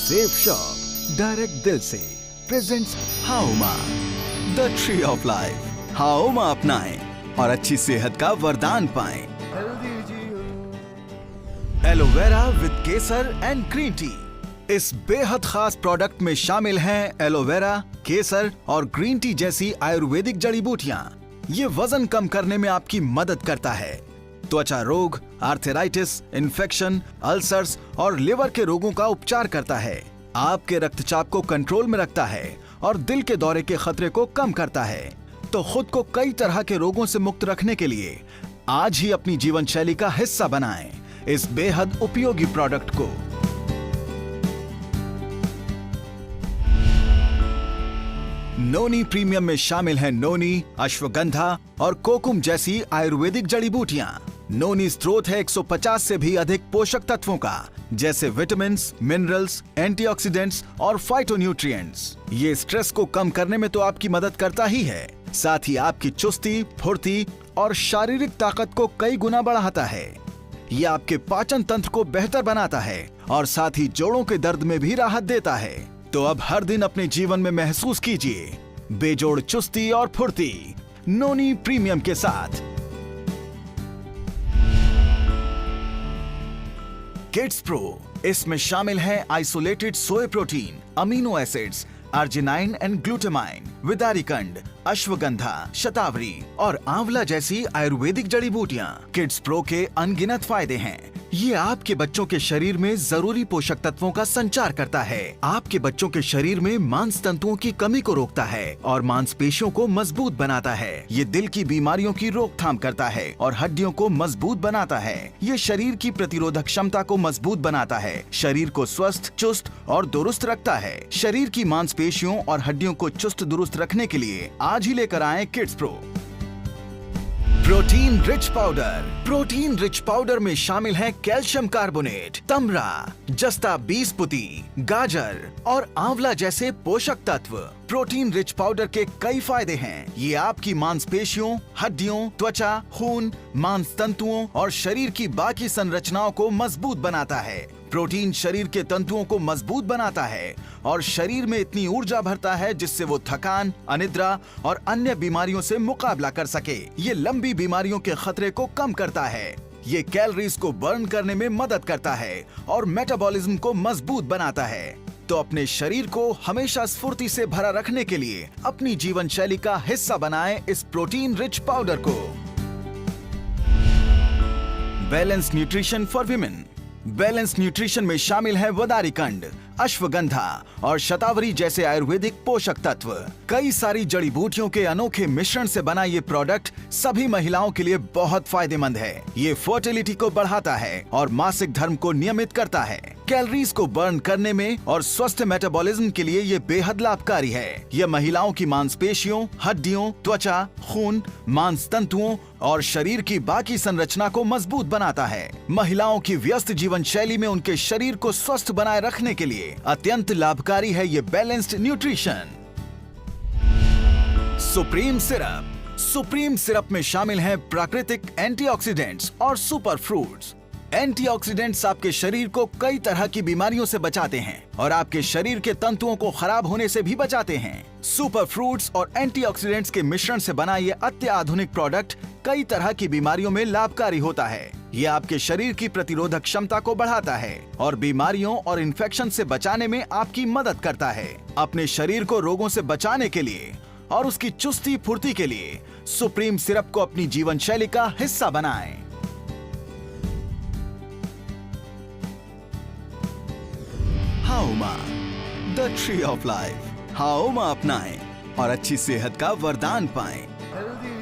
Safe shop direct दिल से presents Haumaa the tree of life. Haumaa अपनाएं और अच्छी सेहत का वरदान पाएं। Aloe vera with kesar and green tea. इस बेहद खास प्रोडक्ट में शामिल हैं एलोवेरा, केसर और ग्रीन टी जैसी आयुर्वेदिक जड़ी बूटियां। ये वजन कम करने में आपकी मदद करता है। त्वचा रोग, आर्थराइटिस, इन्फेक्शन, अल्सर्स और लिवर के रोगों का उपचार करता है। आपके रक्तचाप को कंट्रोल में रखता है और दिल के दौरे के खतरे को कम करता है। तो खुद को कई तरह के रोगों से मुक्त रखने के लिए आज ही अपनी जीवन शैली का हिस्सा बनाएं इस बेहद उपयोगी प्रोडक्ट को। नोनी प्रीमियम में शामिल है नोनी, अश्वगंधा और कोकुम जैसी आयुर्वेदिक जड़ी बूटियां। नोनी स्रोत है 150 से भी अधिक पोषक तत्वों का, जैसे विटामिन्स, मिनरल्स, एंटीऑक्सीडेंट्स और फाइटोन्यूट्रिएंट्स। ये स्ट्रेस को कम करने में तो आपकी मदद करता ही है, साथ ही आपकी चुस्ती, फुर्ती और शारीरिक ताकत को कई गुना बढ़ाता है। ये आपके पाचन तंत्र को बेहतर बनाता है और साथ ही जोड़ों के दर्द में भी राहत देता है। तो अब हर दिन अपने जीवन में महसूस कीजिए बेजोड़ चुस्ती और फुर्ती नोनी प्रीमियम के साथ। किड्स प्रो, इसमें शामिल है isolated soy protein, amino acids, arginine and glutamine, विदारिकंड, अश्वगंधा, शतावरी और आंवला जैसी आयुर्वेदिक जड़ी बूटियां। किड्स प्रो के अनगिनत फायदे हैं। ये आपके बच्चों के शरीर में जरूरी पोषक तत्वों का संचार करता है, आपके बच्चों के शरीर में मांस तंतुओं की कमी को रोकता है और मांसपेशियों को मजबूत बनाता है। ये दिल की बीमारियों की रोकथाम करता है और हड्डियों को मजबूत बनाता है। ये शरीर की प्रतिरोधक क्षमता को मजबूत बनाता है, शरीर को स्वस्थ, चुस्त और दुरुस्त रखता है। शरीर की मांसपेशियों और हड्डियों को चुस्त दुरुस्त रखने के लिए आज ही लेकर आए kids pro. Protein rich powder. Protein rich powder में शामिल है कैल्शियम कार्बोनेट, तमरा, जस्ता बीसपुती, गाजर और आंवला जैसे पोषक तत्व। प्रोटीन रिच पाउडर के कई फायदे हैं। ये आपकी मांसपेशियों, हड्डियों, त्वचा, खून, मांस तंतुओं और शरीर की बाकी संरचनाओं को मजबूत बनाता है। प्रोटीन शरीर के तंतुओं को मजबूत बनाता है और शरीर में इतनी ऊर्जा भरता है जिससे वो थकान, अनिद्रा और अन्य बीमारियों से मुकाबला कर सके। ये लंबी बीमारियों के खतरे को कम करता है। ये कैलोरीज को बर्न करने में मदद करता है और मेटाबॉलिज्म को मजबूत बनाता है। तो अपने शरीर को हमेशा स्फूर्ति से भरा रखने के लिए अपनी जीवन शैली का हिस्सा बनाएं इस प्रोटीन रिच पाउडर को। Balance nutrition for women. Balance nutrition में शामिल है वदारिकंड, अश्वगंधा और शतावरी जैसे आयुर्वेदिक पोषक तत्व। कई सारी जड़ी बूटियों के अनोखे मिश्रण से बना ये प्रोडक्ट सभी महिलाओं के लिए बहुत फायदेमंद है। ये फर्टिलिटी को बढ़ाता है और मासिक धर्म को नियमित करता है। कैलोरीज को बर्न करने में और स्वस्थ मेटाबॉलिज्म के लिए ये बेहद लाभकारी है। यह महिलाओं की मांसपेशियों, हड्डियों, त्वचा, खून, मांस तंतुओं और शरीर की बाकी संरचना को मजबूत बनाता है। महिलाओं की व्यस्त जीवन शैली में उनके शरीर को स्वस्थ बनाए रखने के लिए अत्यंत लाभकारी है ये balanced nutrition. Supreme syrup. Supreme syrup में शामिल है प्राकृतिक एंटीऑक्सीडेंट्स और सुपर फ्रूट्स। एंटीऑक्सीडेंट्स आपके शरीर को कई तरह की बीमारियों से बचाते हैं और आपके शरीर के तंतुओं को खराब होने से भी बचाते हैं। सुपर फ्रूट्स और एंटीऑक्सीडेंट्स के मिश्रण से बना ये अत्याधुनिक प्रोडक्ट कई तरह की बीमारियों में लाभकारी होता है। ये आपके शरीर की प्रतिरोधक क्षमता को बढ़ाता है और बीमारियों और इन्फेक्शन से बचाने में आपकी मदद करता है। अपने शरीर को रोगों से बचाने के लिए और उसकी चुस्ती फुर्ती के लिए सुप्रीम सिरप को अपनी जीवन शैली का हिस्सा बनाएं। हाउमा the tree of life. Haumaa अपनाएं और अच्छी सेहत का वरदान पाएं।